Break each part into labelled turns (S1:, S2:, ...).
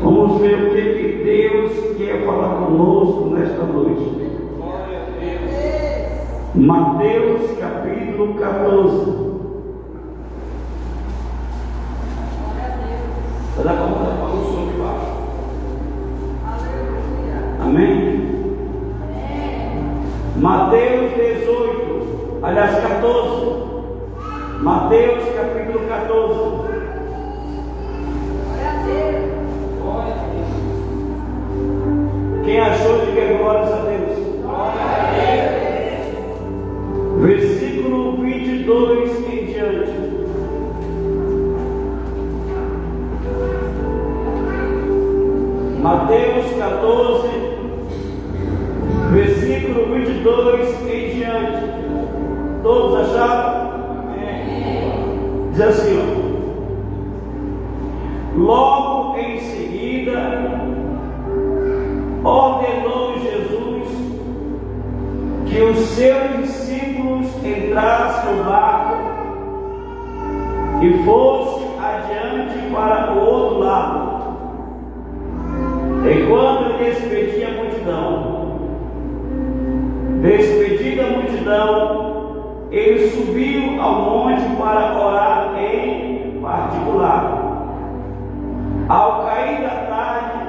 S1: Vamos ver o que Deus quer falar conosco nesta noite. Mateus capítulo 14. Vai dar conta para o som de baixo. Amém? Mateus 18, aliás 14. Mateus capítulo 14. Quem achou, diga glórias a Deus. Versículo 22 em diante. Mateus 14, versículo 22 em diante. Todos acharam? Diz assim: logo em seguida ordenou Jesus que os seus discípulos entrassem no barco e fossem adiante para o outro lado, enquanto ele despedia a multidão. Despedida a multidão, ele subiu ao monte para orar em particular. Ao cair da tarde,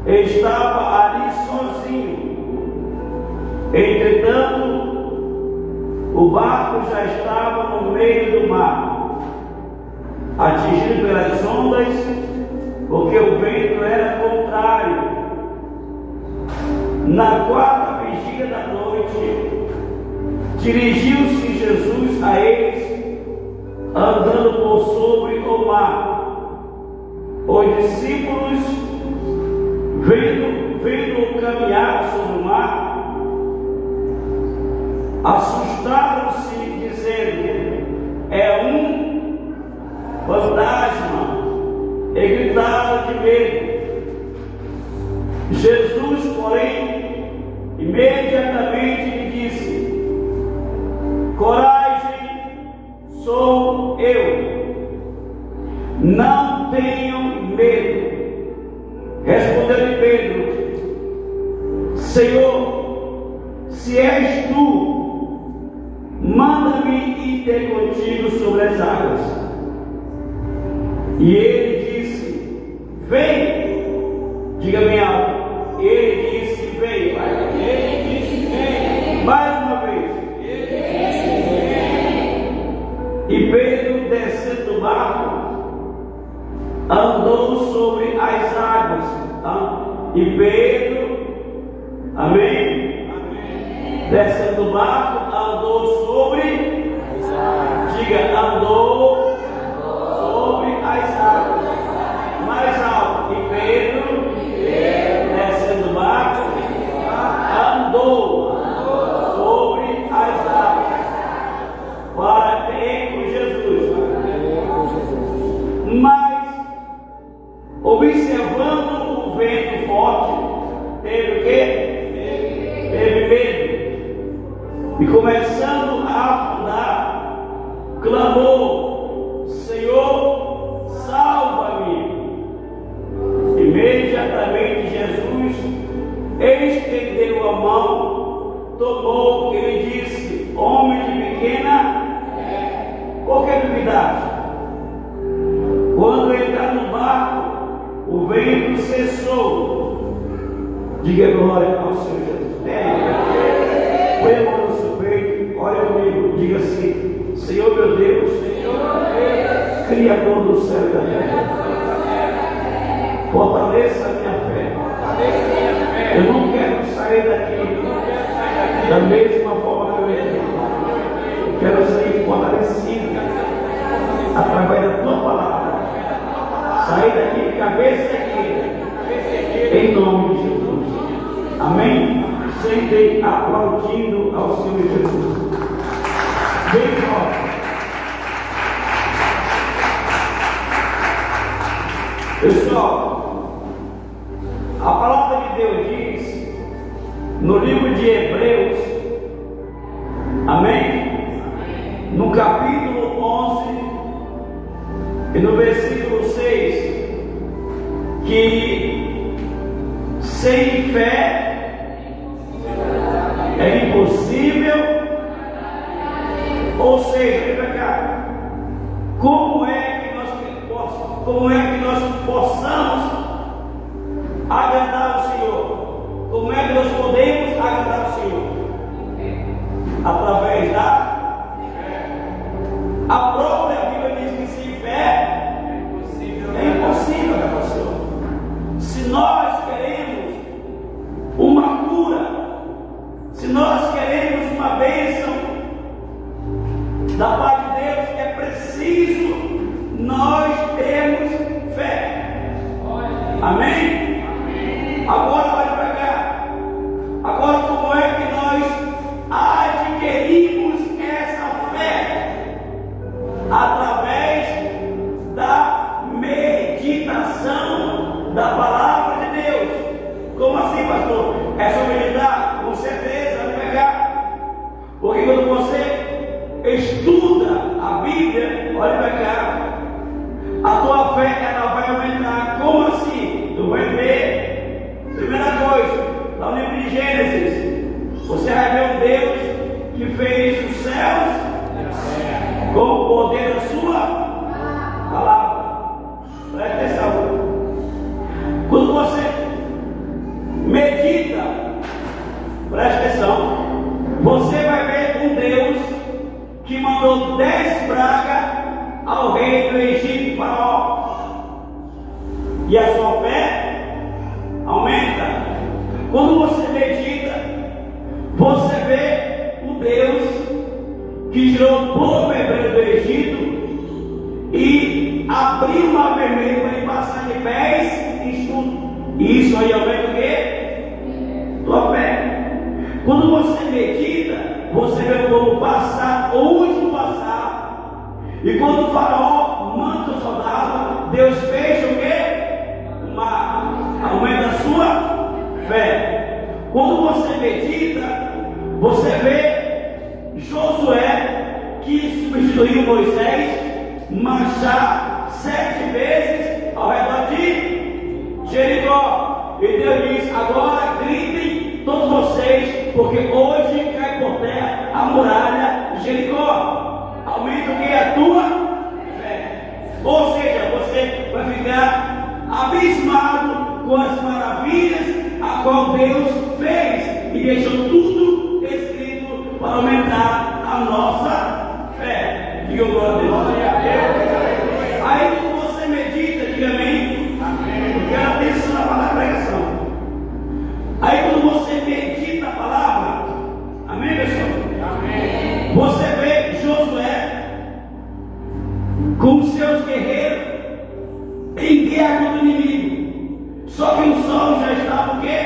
S1: estava ali sozinho. Entretanto, o barco já estava no meio do mar, atingido pelas ondas, porque o vento era contrário. Na quarta vigília da noite, dirigiu-se Jesus a eles, andando por sobre o mar. Os discípulos, vendo-o caminhar sobre o mar, assustaram-se, dizendo: é um fantasma, e gritaram de medo. Jesus, porém, imediatamente lhe disse: coragem, sou eu, não tenham medo. Respondeu-lhe Pedro: Senhor, se és tu, manda-me ir ter contigo sobre as águas. E ele disse: vem. Diga bem alto. Ele disse: vem. Ele disse: vem. Mais uma vez. Ele disse: vem. E Pedro, descendo do barco, andou sobre as águas. E Pedro, amém? Descendo do barco, andou sobre as águas. Diga: andou sobre as águas. Mais alto. E Pedro, descendo do barco, andou sobre as águas para ter com Jesus. Mas, observando o vento forte, teve o quê? Teve medo. E começando a afundar, clamou: Senhor, salva-me. Imediatamente Jesus estendeu a mão, tomou e lhe disse: homem de pequena fé, por que duvidaste? Quando entrar no barco, o vento cessou. Diga glória ao Senhor Jesus. Põe a mão no seu peito, olha comigo, diga assim: Senhor meu Deus, Criador do céu e da terra, fortaleça a minha fé. Eu não quero sair daqui da mesma forma que eu entrei. Eu quero sair fortalecido através da tua palavra. Sair daqui de cabeça aqui, em nome de Jesus. Amém? Sentem aplaudindo ao Senhor Jesus. Bem forte. Pessoal, a palavra de Deus diz no livro de Hebreus, amém? No capítulo 11 e no versículo 6, que como é que nós possamos agradar o Senhor? Como é que nós podemos agradar o Senhor? Através da fé. A própria Bíblia diz que sem fé é impossível agradar o Senhor. Se nós queremos uma cura, se nós queremos uma bênção da parte de Deus, é preciso nós termos fé. Amém? Agora olha para cá. Agora, como é que nós adquirimos essa fé? Através da meditação da palavra de Deus. Como assim, pastor? É só meditar? Com certeza, olha para cá. Porque quando você estuda a Bíblia, olha para cá, a tua fé ela vai aumentar. Como assim? Tu vai ver. Primeira coisa, lá no livro de Gênesis, você vai ver um Deus que fez os céus com o poder da sua palavra. Presta atenção. Quando você medita, presta atenção, você vai ver um Deus que mandou 10 pragas ao rei do Egito, Faraó. E a sua fé aumenta. Quando você medita, você vê o Deus que tirou o povo hebreu do Egito e abriu o mar vermelho para ele passar de pés em tudo. Isso aí aumenta o quê? Tua fé. Quando você medita, você vê o povo passar, o último passar. E quando o Faraó manda o soldado, Deus fecha o quê? O mar. Aumenta a sua fé. Quando você medita, você vê Josué, que substituiu Moisés, marchar 7 vezes ao redor de Jericó. E Deus diz: agora gritem todos vocês, porque hoje cai por terra a muralha de Jericó. Aumenta o que é a tua fé. Ou seja, você vai ficar abismado com as maravilhas a qual Deus fez e deixou tudo escrito para aumentar a nossa fé. Diga glória a Deus. Aí quando você medita, diga amém. Quero atenção na palavra pregação. Aí quando você medita a palavra, amém, pessoal? Amém. Você vê Josué com seus guerreiros em guerra contra o inimigo. Só que o sol já estava o quê?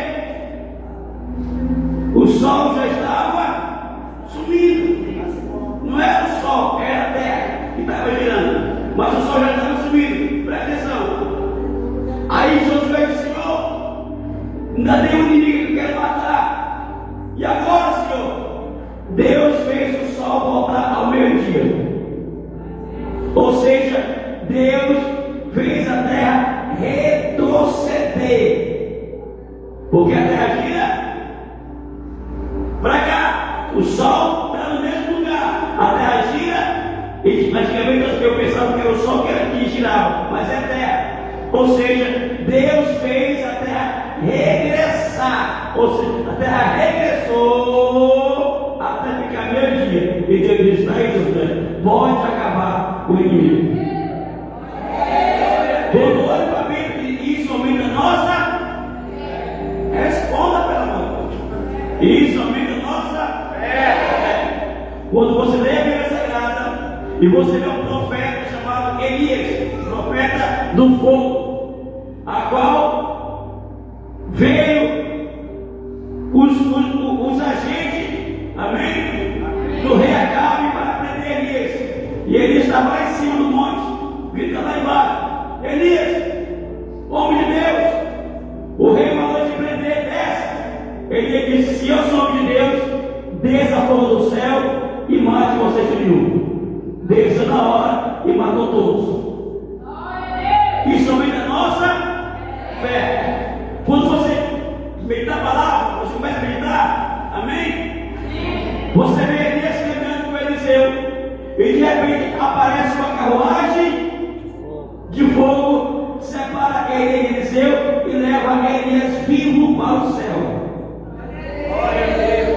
S1: O sol já estava sumindo. Não era o sol, era a terra que estava girando. Mas o sol já estava sumindo. Presta atenção. Aí Josué disse: Senhor, ainda tem um inimigo que eu quero matar. E agora, Senhor? Deus fez o sol voltar ao meio-dia. Ou seja, Deus fez a terra retroceder. Porque a terra gira para cá. O sol está no mesmo lugar. A terra gira. E antigamente eu pensava que era o sol que girava, mas é a terra. Ou seja, Deus fez a terra regressar. Ou seja, a terra regressou até ficar meio-dia. E Deus disse: está aí, Josué, pode acabar com o inimigo. Quando olha para a Bíblia, isso aumenta a nossa. Responda, pelo amor de Deus. Isso aumenta a nossa fé. Quando você lê a Bíblia Sagrada e você vê um profeta chamado Elias, profeta do fogo, a qual veio os agentes, amém, do rei Acabe para prender Elias. E Elias estava lá em cima do monte, gritando lá embaixo: Elias, homem de Deus, o rei mandou te prender, desce. Ele disse: se eu sou homem de Deus, desça fogo do céu e mate vocês tudinho. Desceu na hora e matou todos. Isso aumenta a nossa fé. Quando você medita a palavra, você começa a meditar, amém? Você vê Elias caminhando com Eliseu, e de repente aparece uma carruagem de fogo vivo para o céu.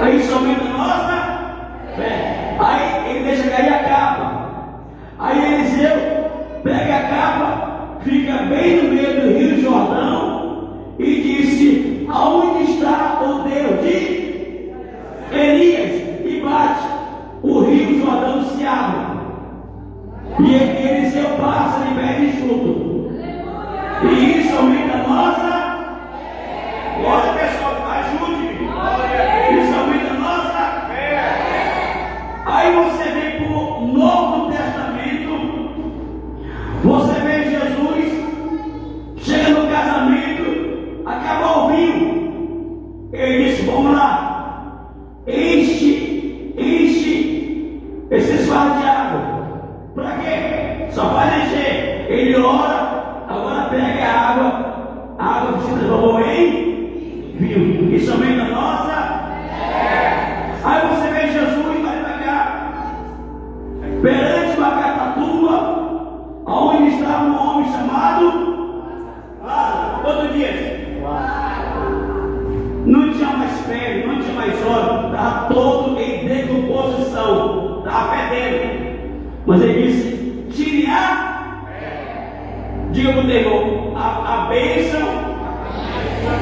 S1: Aí somente a nossa fé. Aí ele deixa cair a capa. Aí Eliseu pega a capa, fica bem no meio do Rio Jordão e disse: aonde está o Deus de Elias? E bate, o Rio Jordão se abre. E Eliseu passa de pé de chuto. E isso aumenta a nossa. Olha, pessoal, ajude-me. Isso aumenta a nossa fé. Aí você vem para o Novo Testamento. Você vê Jesus, chega no casamento, acabou o vinho. Ele disse: vamos lá, enche esses vasos de água. Para quê? Só para encher. Ele ora, agora pega a água que se transformou em vinho. Isso aumenta a nossa. Aí você vê Jesus, vai para cá, perante uma Catatumba, onde estava um homem chamado Lázaro. Quantos dias? Não tinha mais pele, não tinha mais óleo, estava todo em decomposição, estava fedendo. Mas ele disse: tire a fé. Diga para o teu irmão: a bênção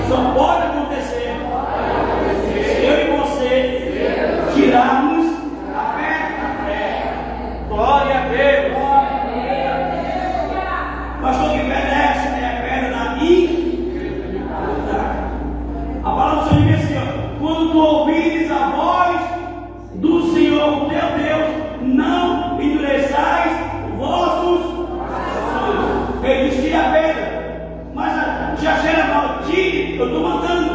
S1: só pode acontecer se eu e você tirarmos a fé. Glória a Deus. Pastor, que pedra é essa? É a pedra da incredulidade. A palavra do Senhor diz assim: ó, quando tu ouvires a voz do Senhor teu Deus, não endureçais vossos corações. Ele diz: tira a pedra. Mas já cheira mal, tire, eu estou mandando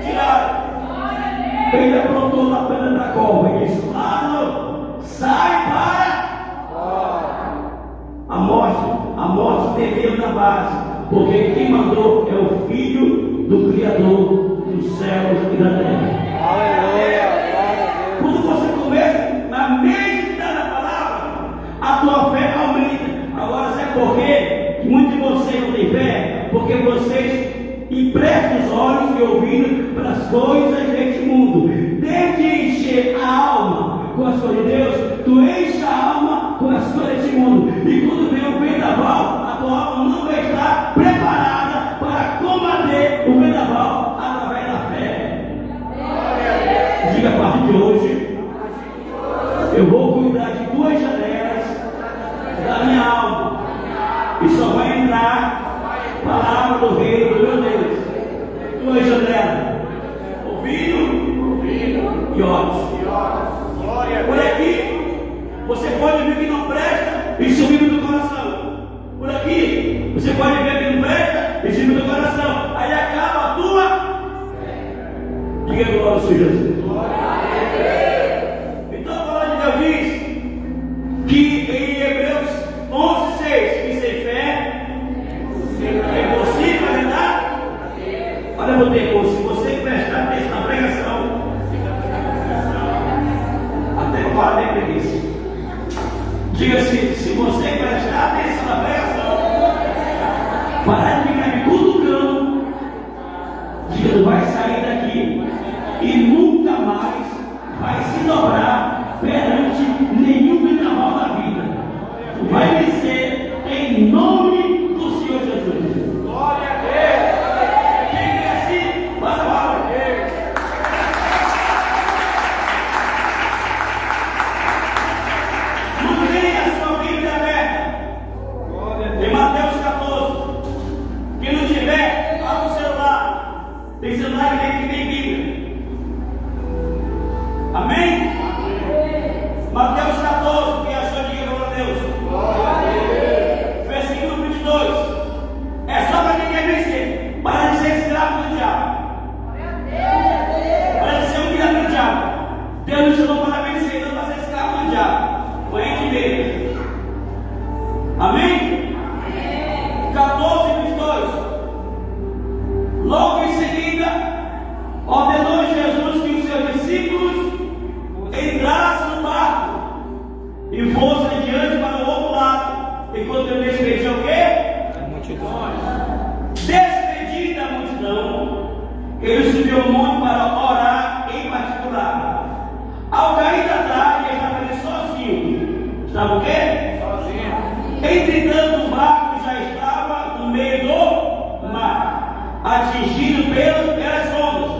S1: tirar. Ele aprontou na pedra da cova e disse: Lázaro, sai para a morte temeu na base, porque quem mandou é o Filho do Criador dos céus e da terra. Aleluia. Quando você começa a meditar na palavra, a tua fé aumenta. Agora sabe por quê? Que muitos de vocês não têm fé? Porque vocês emprestam os olhos e ouvidos para as coisas deste mundo. Desde encher a alma com as coisas de Deus, tu enche a alma com as coisas deste mundo. E quando vem o vendaval, a tua alma não vai estar preparada para combater o vendaval através da fé. Diga: a partir de hoje, eu vou cuidar de duas janelas da minha alma, e só vai entrar a palavra do reino do meu Deus. Duas janelas: ouvido e olhos. Por aqui você pode ver que não presta e subir do coração. Por aqui você pode ver que não presta e subir do coração. Aí acaba a tua. Diga glória ao Senhor Jesus. Então a palavra de Deus diz que em Hebreus 11:6, que sem fé é impossível agradar. Olha, meu Deus, se você prestar atenção na pregação, até eu falei para isso. Diga assim: se você prestar atenção na pregação, parar de ficar me cutucando, diga, não vai sair daqui e nunca mais vai se dobrar perante nenhum vendaval da vida. Vai vencer em nome do Senhor Jesus. Glória a Deus. Quem é assim, faz a palavra de Deus. Não tenha a sua Bíblia aberta. Em Mateus 14. Quem não tiver, abre o celular. Tem celular que tem Bíblia. subiu ao monte para orar em particular. Ao cair da tarde, ele estava ali sozinho. Estava o quê? Sozinho. Entretanto, o barco já estava no meio do mar, atingido pelas ondas,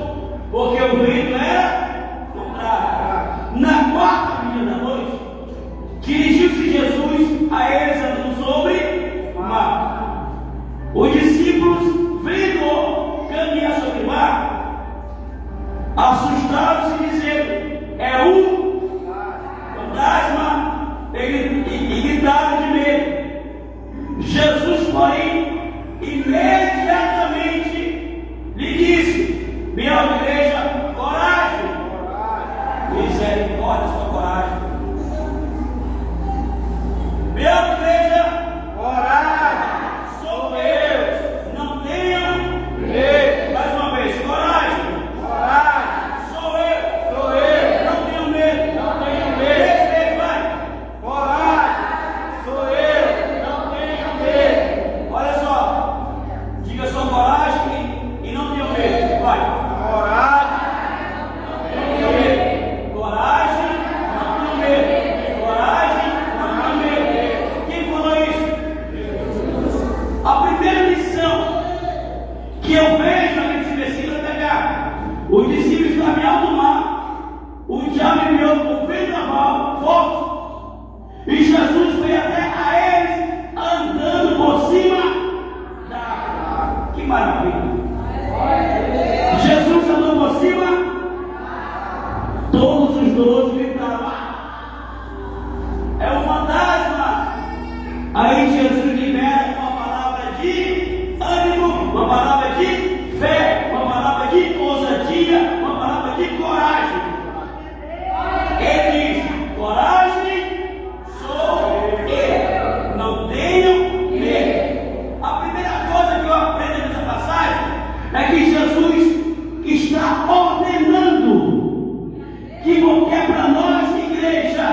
S1: porque o vento era contrário. Na quarta vinda da noite, dirigiu-se Jesus a eles andando sobre o mar. Os discípulos, vendo caminhar sobre o mar, assustaram-se, dizendo: é um fantasma, e gritaram de medo. Jesus, porém, imediatamente lhe disse: minha igreja, coragem, misericórdia, sua coragem. Minha igreja, coragem, sou eu, não tenham medo. Mais uma vez, coragem, sou eu, não tenho medo. Vai, coragem, sou eu, não tenho medo. Olha só, diga só coragem e não tenho medo. Vai, coragem, não tenho medo. Coragem, não tenho medo. Coragem, não tenho medo. Quem falou isso? A primeira lição que eu vejo aqui nesse versículo é pegar: os discípulos estavam em alto mar, o diabo enviou um vendaval forte, e Jesus foi até a eles andando por cima da água. Que maravilha! Jesus andou por cima, todos os 12 gritaram: é um fantasma! Aí Jesus libera uma palavra de ânimo, uma palavra de fé, uma palavra de ousadia, uma palavra de coragem. Ele diz: coragem, sou eu, não tenho medo. A primeira coisa que eu aprendo nessa passagem é que Jesus está ordenando que para nós, igreja,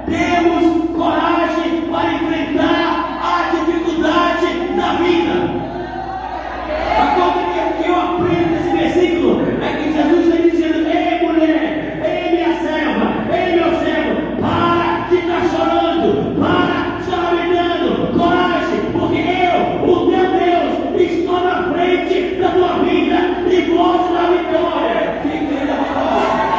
S1: temos coragem para enfrentar a dificuldade da vida. A coisa que eu aprendo nesse versículo é que Jesus está dizendo: ei mulher, ei minha serva, ei meu servo, para de estar chorando, para de estar lamentando, coragem, porque eu, o teu Deus, estou na frente da tua vida e vou da vitória. Fique da palavra.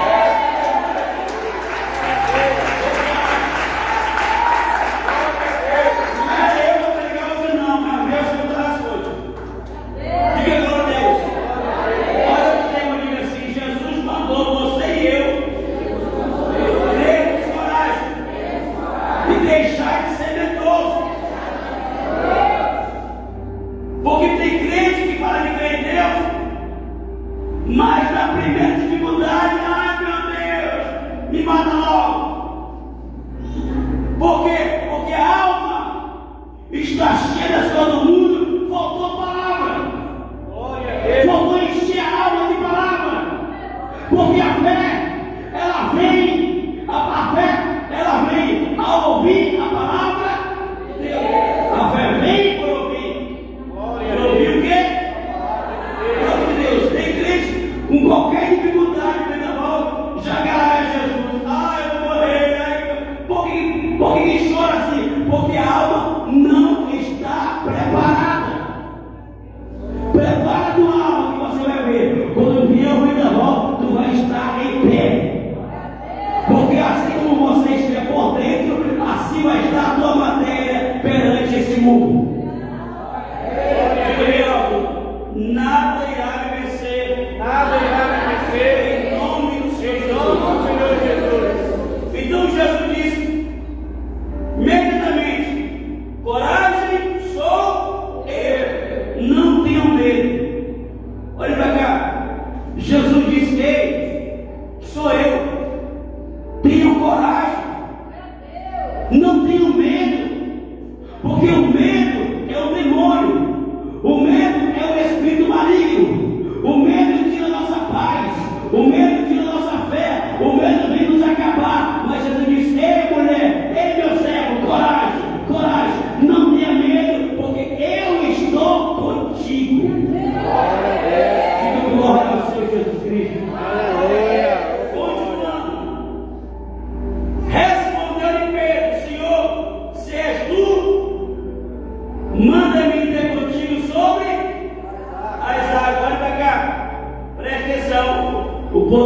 S1: Mas na primeira dificuldade, ai meu Deus, me mata logo. Por quê? Porque a alma está cheia das coisas do mundo, faltou palavra. Faltou encher a alma de palavra. Porque a fé, ela vem, a fé, ela vem ao ouvir a palavra de Deus. A fé vem por ouvir. Por ouvir o quê? Com qualquer dificuldade, vendaval, já agarra Jesus. Eu vou morrer. Por que chora assim? Porque a alma não está preparada.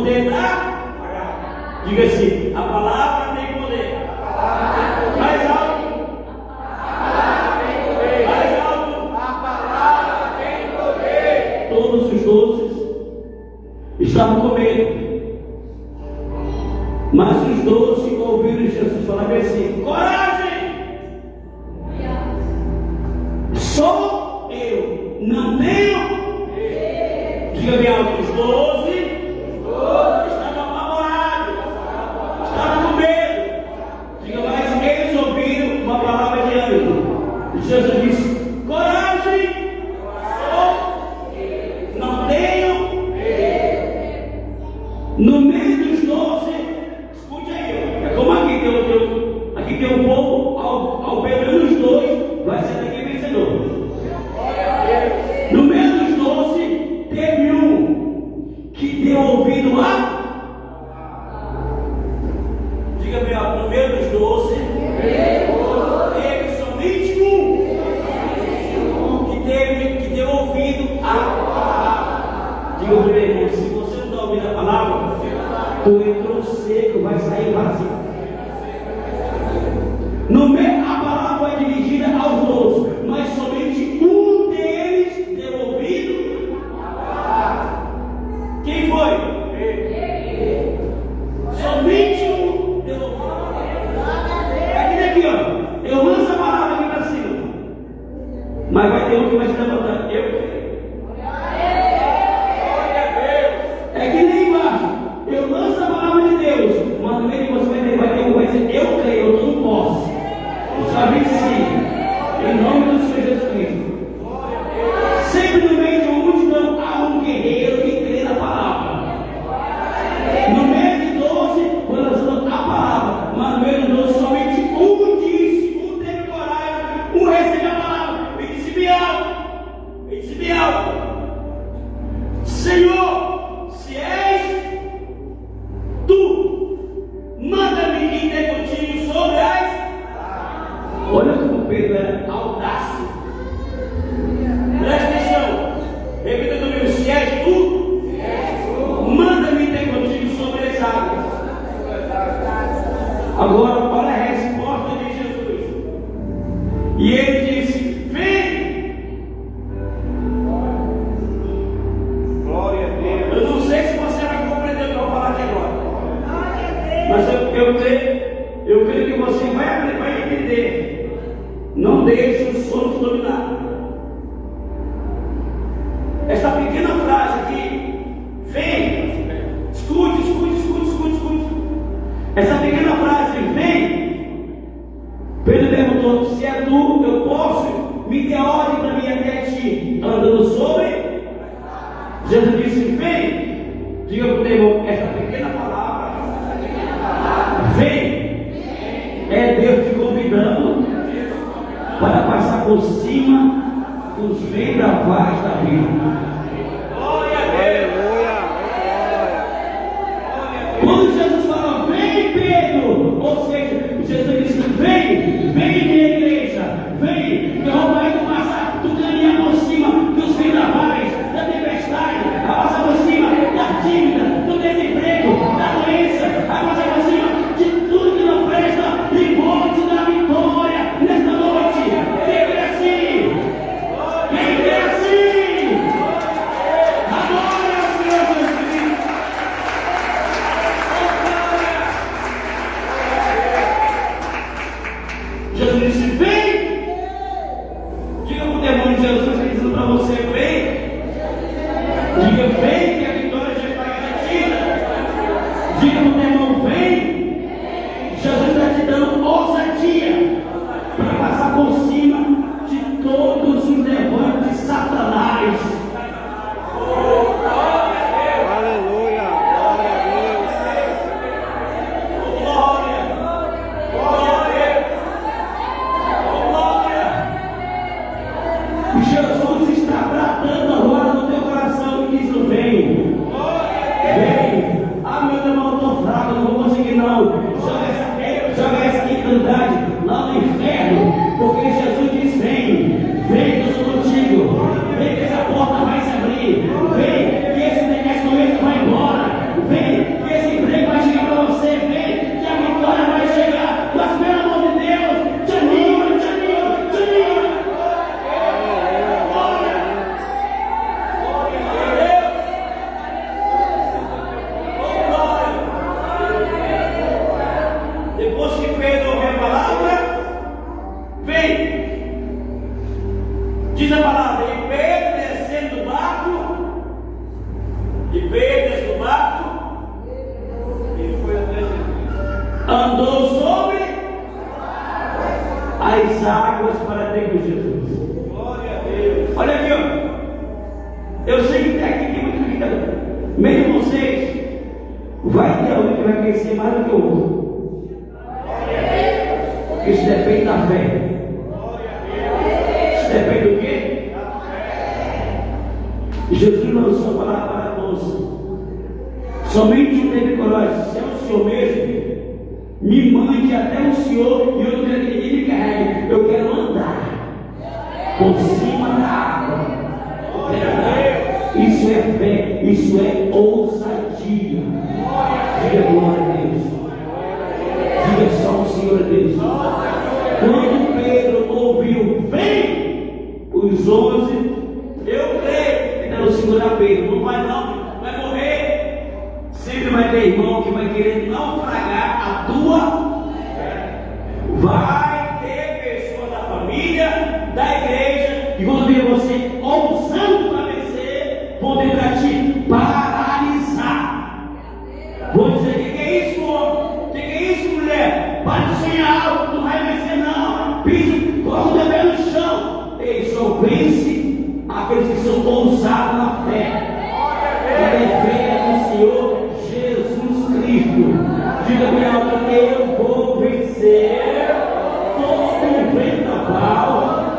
S1: poder da. Diga assim: a palavra tem poder. Mais alto. Mais alto. A palavra tem poder. Todos os doces estavam com medo. Mas os 12 ouviram Jesus falar assim: coragem! Sou eu, não tenho. Diga bem alto: os 12 estavam apavorados, estavam com medo. Diga, mas eles ouviram uma palavra de ânimo. Jesus disse: coragem! Sou eu, não tenho. No meio dos 12, escute aí, é como aqui tem um povo, ao pelo menos 2, vai ser daqui vencedor. No meio dos 12, teve um que deu ouvido a. Diga bem, no meio dos 12, teve somente um que deu ouvido a. Diga bem, irmão, se você não está ouvindo a palavra, tu entrou seco, vai sair vazio. No meio, a palavra foi dirigida aos 12, mas somente um deles deu ouvido. Quem foi? Somente um deu ouvido. Aqui, ó. Eu lanço a palavra aqui para cima, mas vai ter um que vai se levantar. É que nem embaixo. Eu lanço a palavra de Deus, mas no meio de você vai ter um que vai dizer: eu creio, eu não posso. Eu já venci. Em nome do Senhor Jesus Cristo. Sempre no meio de uma multidão há um guerreiro que crê na palavra. No meio de 12 foi lançando a palavra, mas no meio de 12 somente um disse, um teve coragem, um recebeu a palavra e disse bem alto. E disse bem alto: Senhor, se és tu, manda-me ir ter contigo sobre as. Olha como Pedro era audácia. Presta atenção. Repita comigo: se és tu, manda-me ter contigo sobre as águas. Agora, olha a resposta de Jesus. E ele disse: vem. Glória a Deus. Eu não sei se você vai compreender o que eu vou falar aqui agora, mas eu creio que você vai entender. Não deixe o sono te dominar. Essa pequena frase aqui, vem, escute. Essa pequena frase, vem. Pedro perguntou: se é tu, eu posso me dê ordem para mim até ti, andando sobre. Jesus disse: vem. Diga para o teu irmão: essa pequena palavra, vem, é Deus te convidando para passar por cima dos vendavais da vida. Glória a Deus. Quando Jesus falou: vem, Pedro, ou seja, Jesus disse: vem, minha igreja, vem, que eu vou passar, tu caminhar por cima dos vendavais, da tempestade, a passar por cima da dívida, do desemprego, da doença, a passar por cima de tudo que não presta, e vou te dar vitória nesta noite. Quem crê assim? Quem crê assim? Agora, Senhor Jesus. Jesus disse: vem. Diga para o demônio: Jesus está dizendo para você: vem. Diga: vem, que a vitória já está garantida. Diga para o demônio: vem. Jesus está te dando ousadia para passar por cima de todos os levantes de Satanás.
S2: Aleluia, glória a Deus.
S1: Glória. Jesus está bradando agora no teu coração e dizendo: vem. Vem. Ah, meu irmão, eu estou fraco, eu não vou conseguir não. Joga essa incredulidade lá no inferno, porque Jesus diz: vem, que eu sou contigo. Vem, que essa porta vai se abrir. Vem, que essa doença vai embora. Vem, Eu sei que aqui tem muita brincadeira. Meio de vocês, vai ter alguém que vai crescer mais do que o outro. Isso depende da fé. Isso depende do quê? Jesus lançou a palavra para todos. Somente um teve coragem. Se é o Senhor mesmo, me mande até o Senhor, e eu não quero que ninguém me carregue. Eu quero andar por cima da água. Isso é fé, isso é ousadia. Diga glória a Deus. Diga só o Senhor Deus. Quando Pedro ouviu, vem os 11, eu creio que não segurar Pedro. Não vai não, vai morrer. Sempre vai ter irmão que vai querer naufragar a tua fé. Vai ter pessoa da família, da igreja, que quando vir você ousando para vencer, vão tentar te paralisar. Vou dizer: o que é isso, homem? O que é isso, mulher? Para de sonhar algo, não vai vencer não. Piso, coloca o pé no chão. Ei, só vence aqueles que são ousados na fé. E é fé no Senhor Jesus Cristo. Diga bem alto: eu vou vencer todo vendaval,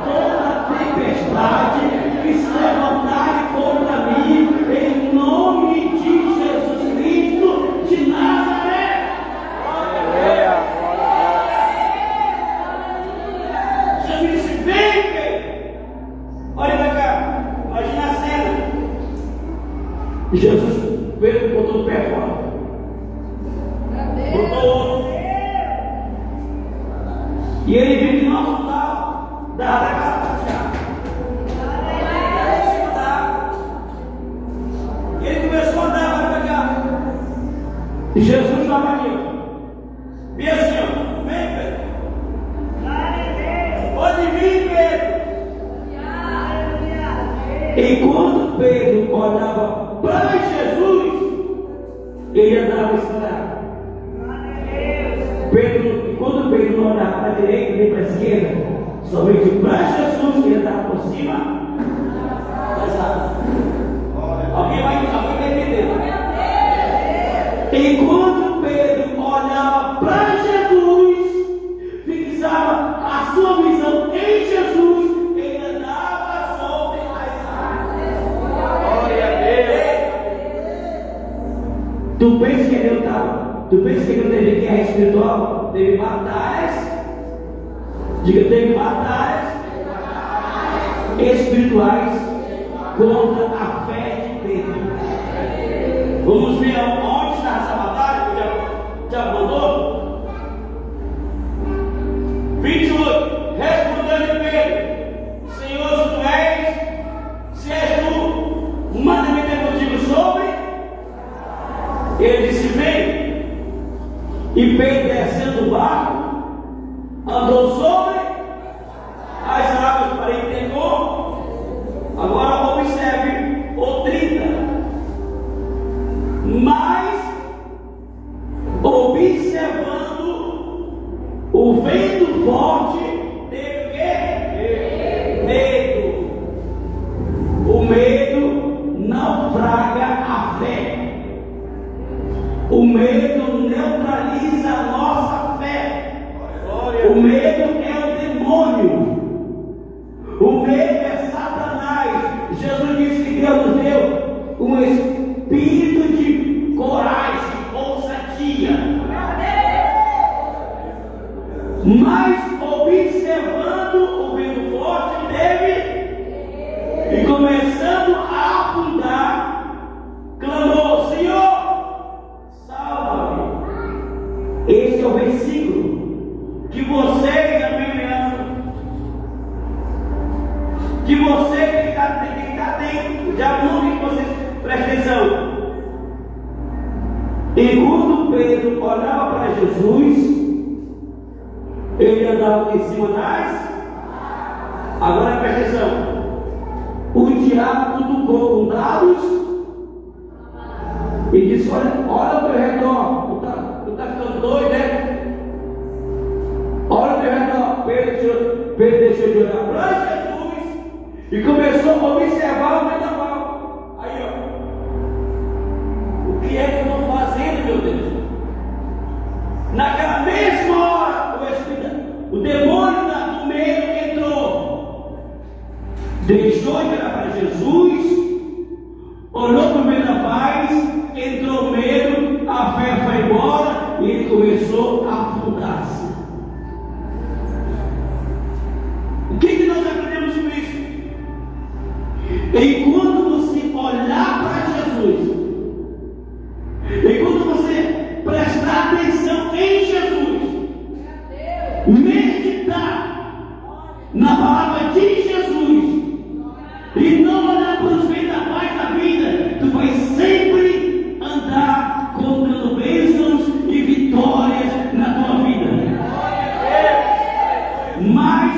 S1: toda tempestade que se levantar contra mim, em nome de Jesus Cristo de Nazaré. Jesus disse: vem, Pedro. Olha para cá, imagina a cena. Jesus veio e botou o pé fora. Botou outro. E ele viu que não afundava da casa para Tiago. E ele começou a andar, vai para cá. E Jesus estava ali. E assim, ó, vem, Pedro. Pode vir, Pedro. E quando Pedro olhava para Jesus, ele andava escravo. Quando Pedro não olhava para a direita nem para a esquerda, somente para Jesus, que ele andava por cima. Alguém vai entender. Enquanto Pedro olhava para Jesus, fixava a sua visão em Jesus, ele andava sobre as águas. Glória a Deus. Tu pensa que ele estava? Tu pensa que ele não teve guerra espiritual? Teve batalhas. Diga: teve batalhas espirituais contra a fé de Pedro. Vamos ver onde está essa batalha que já mandou. 28. Respondeu Pedro: Senhor, se és tu, manda-me ter contigo sobre. Ele disse: vem. E Pedro, descendo do barco, andou sobre as águas para entender como. Agora observe o 30. Mas, observando o vento forte, teve o quê? Medo. O medo naufraga a fé. O medo neutraliza a nossa fé. O medo é o demônio. O medo é Satanás. Jesus disse que Deus nos deu um espírito de coragem, ousadia. Mas observando o vento forte teve, e começando a afundar, clamou: Senhor, esse é o versículo que vocês, a minha aliança, que você tem que estar atento. Já não que vocês prestem atenção. Enquanto Pedro olhava para Jesus, ele andava em cima das. Agora presta atenção. O diabo cutucou com dados e disse: olha ao teu redor. Tu está ficando doido, né? Olha ao teu redor. Pedro deixou de olhar para Jesus e começou a observar o vendaval. olhar para Jesus, olhou para o vendaval, entrou medo, a fé foi embora e ele começou a afundar-se. O que nós aprendemos com isso? Enquanto você olhar para Jesus, enquanto você prestar atenção em Jesus, meditar na palavra de Jesus e não olhar para os vendavais da vida, tu vai sempre andar contando bênçãos e vitórias na tua vida. Mas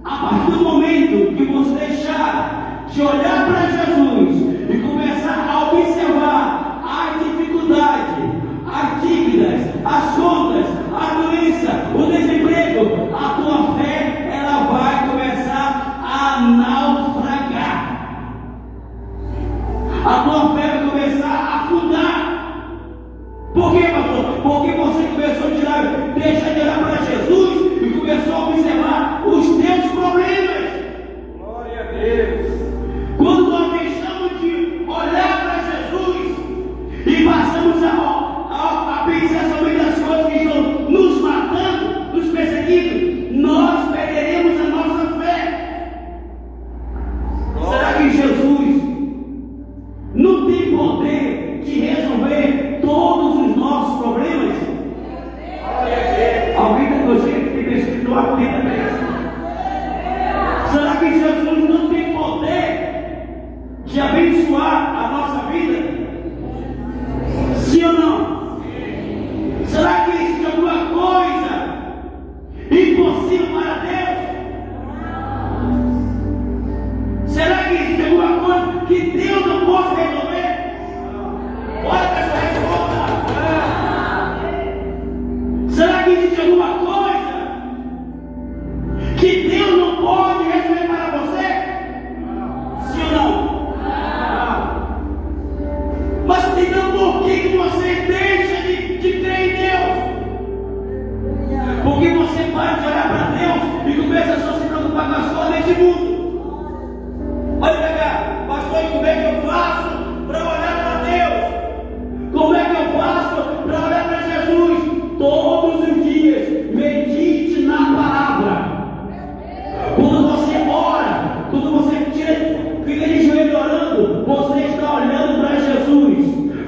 S1: a partir do momento que você deixar de olhar para Jesus e começar a observar as dificuldades, as dívidas, as contas, a doença, o desemprego, a tua fé, ela vai começar a naufragar. A tua fé vai começar a afundar. Por quê, pastor? Porque você começou a deixar de olhar para Jesus e começou a observar os teus problemas.
S2: Glória a Deus.
S1: Quando nós deixamos de olhar para Jesus e passamos a pensar somente nas coisas que estão nos matando, nos perseguindo, nós perderemos a nossa fé. Será que Jesus não tem poder de resolver todos os nossos problemas? Alguém está torcendo que tem pessoa que atenta para isso? Será que Jesus não tem poder de abençoar a nossa vida? Sim ou não? Será que existe alguma coisa impossível para Deus? Será que existe alguma coisa que Deus não possa resolver? Olha para essa resposta. Será que existe alguma coisa que Deus não pode resolver para você? Sim ou não? Mas então por que você deixa de crer em Deus? Porque você para de olhar para Deus e começa só a se preocupar com as coisas desse mundo. Olha para cá, pastor, e como é que eu faço para olhar para Deus? Como é que eu faço para olhar para Jesus? Todos os dias, medite na palavra. Quando você ora, quando você fica de joelho orando, você está olhando para Jesus.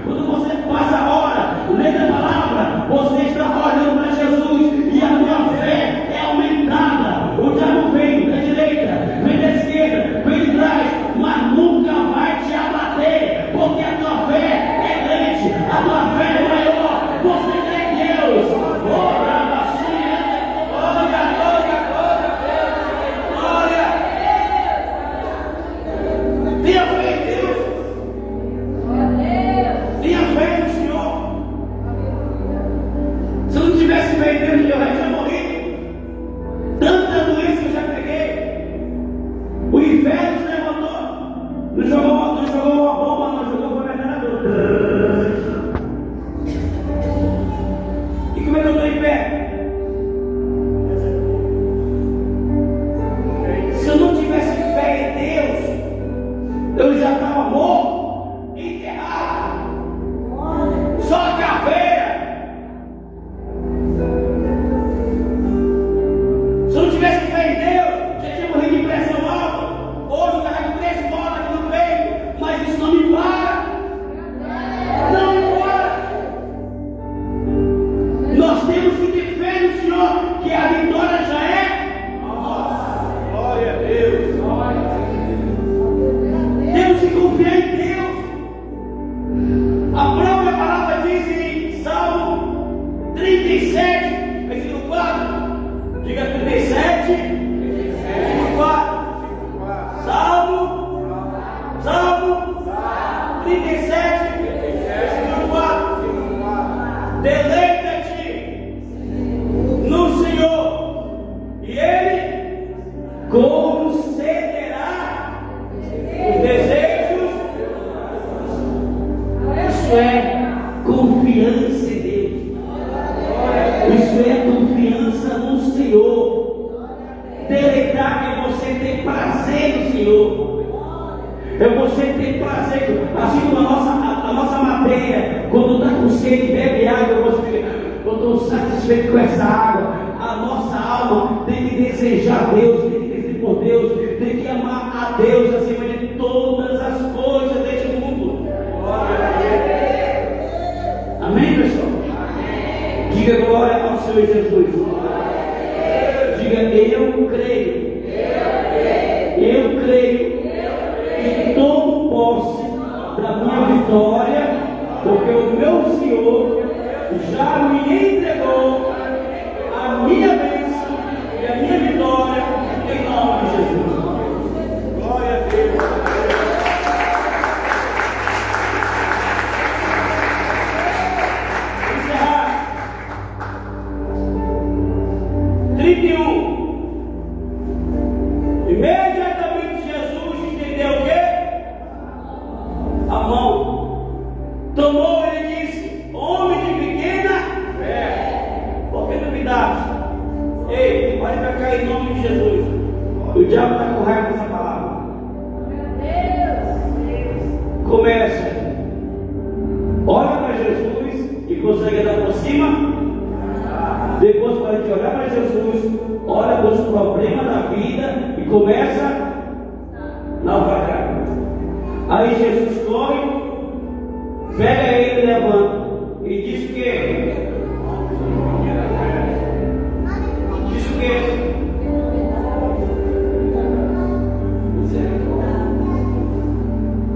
S1: Quando você passa a hora, lendo a palavra, você está olhando para Jesus e a tua fé é aumentada. O diabo vem da direita, vem da esquerda, vem de trás, mas nunca vai te abater, porque a tua fé é grande, a tua fé é maior. Você crê em Deus. Ora, tenha fé em Deus. Tenha fé no Senhor. Se eu não tivesse fé em Deus, eu já tinha morrido. Tanta doença eu já peguei. O inferno se levantou. Não jogou uma bomba, não jogou uma metralhadora. E como é que eu estou em pé? Se eu não tivesse fé em Deus, eu já estava morto, enterrado, só a caveira. Se eu não tivesse fé em Deus, já tinha morrido de pressão alta. Hoje eu carrego 3 bolas aqui no peito, mas isso não me É você ter prazer, assim como a nossa matéria, quando está com sede, bebe água, eu estou satisfeito com essa água. A nossa alma tem que desejar Deus, tem que desejar por Deus, tem que amar a Deus acima de todas as coisas deste mundo. Amém, pessoal? Amém. Diga glória ao Senhor Jesus. Diga, eu creio. Eu creio que tomo posse da minha vitória, porque o meu Senhor já me entregou a minha bênção e a minha vitória em nome de Jesus. Glória a Deus. Vamos encerrar. 31. Imediatamente Jesus entendeu o quê? A mão. Tomou e ele disse: homem de pequena fé, por que duvidaste? Ei, olha para cá em nome de Jesus. O diabo está com raiva dessa palavra. Começa. Olha para Jesus e consegue andar por cima. Depois, quando a gente olhar para Jesus, olha para os problemas da vida e começa a naufragar. Aí Jesus corre, pega ele e levanta e diz o quê? Diz o quê?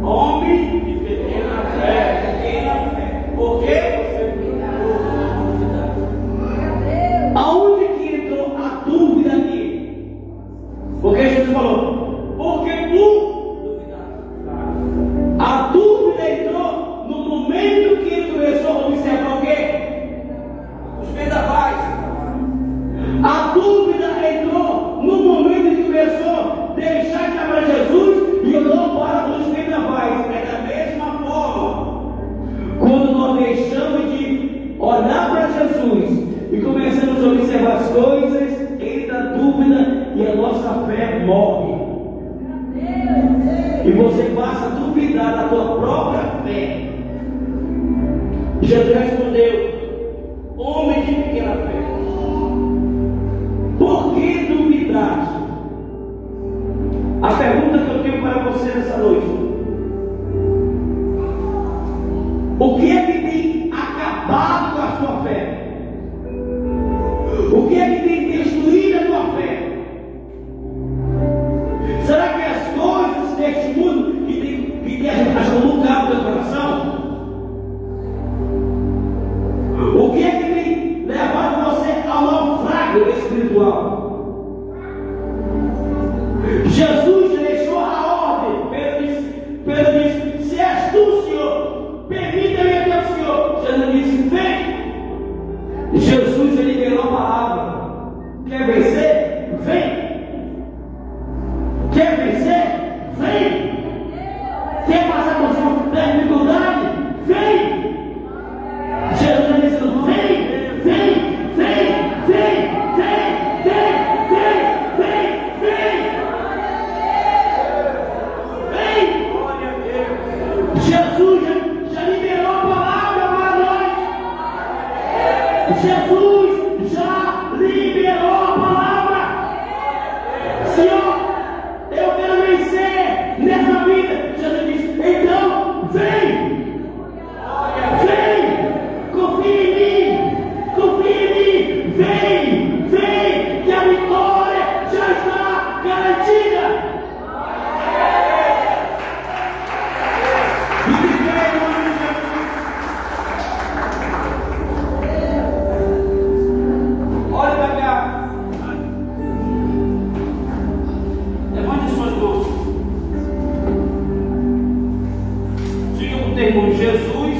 S1: Homem de pequena fé. Por quê? Aonde que entrou a dúvida aqui? Porque Jesus falou, porque tu duvidaste. A dúvida entrou no momento que ele começou a observar o quê? Os vendavais. A dúvida entrou no momento que começou a deixar de amar Jesus e olhou para os vendavais. É da mesma forma, quando nós deixamos de olhar para Jesus e começamos a observar as coisas, entra a dúvida e a nossa fé morre. E você passa a duvidar da tua própria fé. Jesus respondeu: homem de pequena fé, por que duvidaste? A pergunta que eu tenho para você nessa noite: o que é que tem acabado com a sua fé? O que é que tem destruído a tua fé? Será que as coisas deste mundo que tem lugar no teu coração? O que é que tem levado você ao naufrágio espiritual? Jesus deixou a ordem. Pedro disse: se és tu, Senhor, permita-me até o Senhor. Jesus disse: vem. Jesus liberou a palavra. Quer vencer? Vem. Quer vencer? Vem. Quer passar por cima da dificuldade? Vem. Jesus disse: vem, vem, vem, vem, vem, vem, vem, vem, vem. Vem. Jesus já liberou a palavra para nós. Jesus já liberou a palavra. Senhor, eu quero vencer nessa vida. Jesus disse: então vem. Vem. Confia em mim. Confia em mim. Vem. Vem. Que a vitória já está garantida. E viver em nome de Jesus. Olha para cá. Levante suas mãos. Diga para o teu irmão: Jesus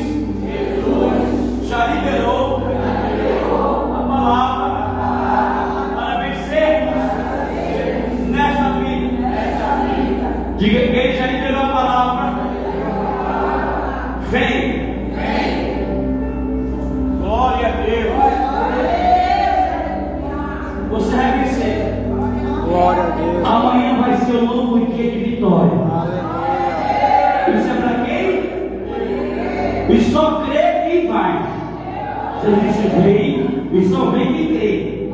S1: já liberou a palavra para vencermos nesta vida. Diga: ele já liberou a palavra. Vem. Glória a Deus. Você vai vencer.
S2: Glória a Deus.
S1: Amanhã vai ser um novo dia de vitória.
S2: Aleluia.
S1: E só crê quem vai. Jesus disse: vem, e só vem quem crê.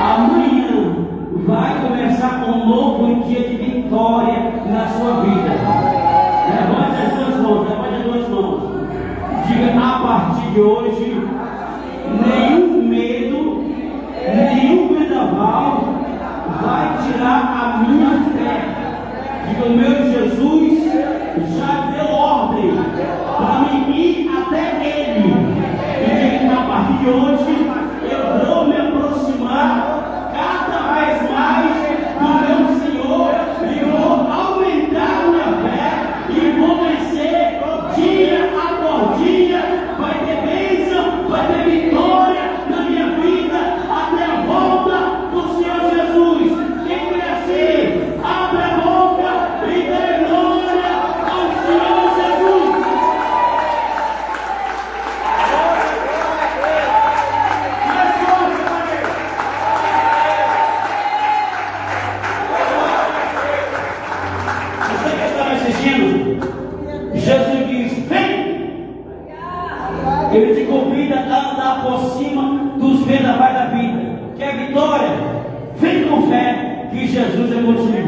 S1: Amanhã vai começar um novo dia de vitória na sua vida. Levante as duas mãos, levante as duas mãos. Diga: a partir de hoje, nenhum medo, nenhum vendaval vai tirar a minha fé. Diga: o meu Jesus já deu ordem para mim ir até Ele. E diga: a partir de hoje eu vou me aproximar cada vez mais do meu Senhor e vou aumentar minha fé e vou vencer dia após dia. Vai ter bênção, vai ter vitória na minha vida até a volta do Senhor Jesus. Quem crê assim, abre a boca e dê glória ao Senhor Jesus. Você que está me assistindo, Jesus diz: vem. Ele te convida a andar por cima dos vendavais da vida. Quer vitória? Vem com fé que Jesus é contigo.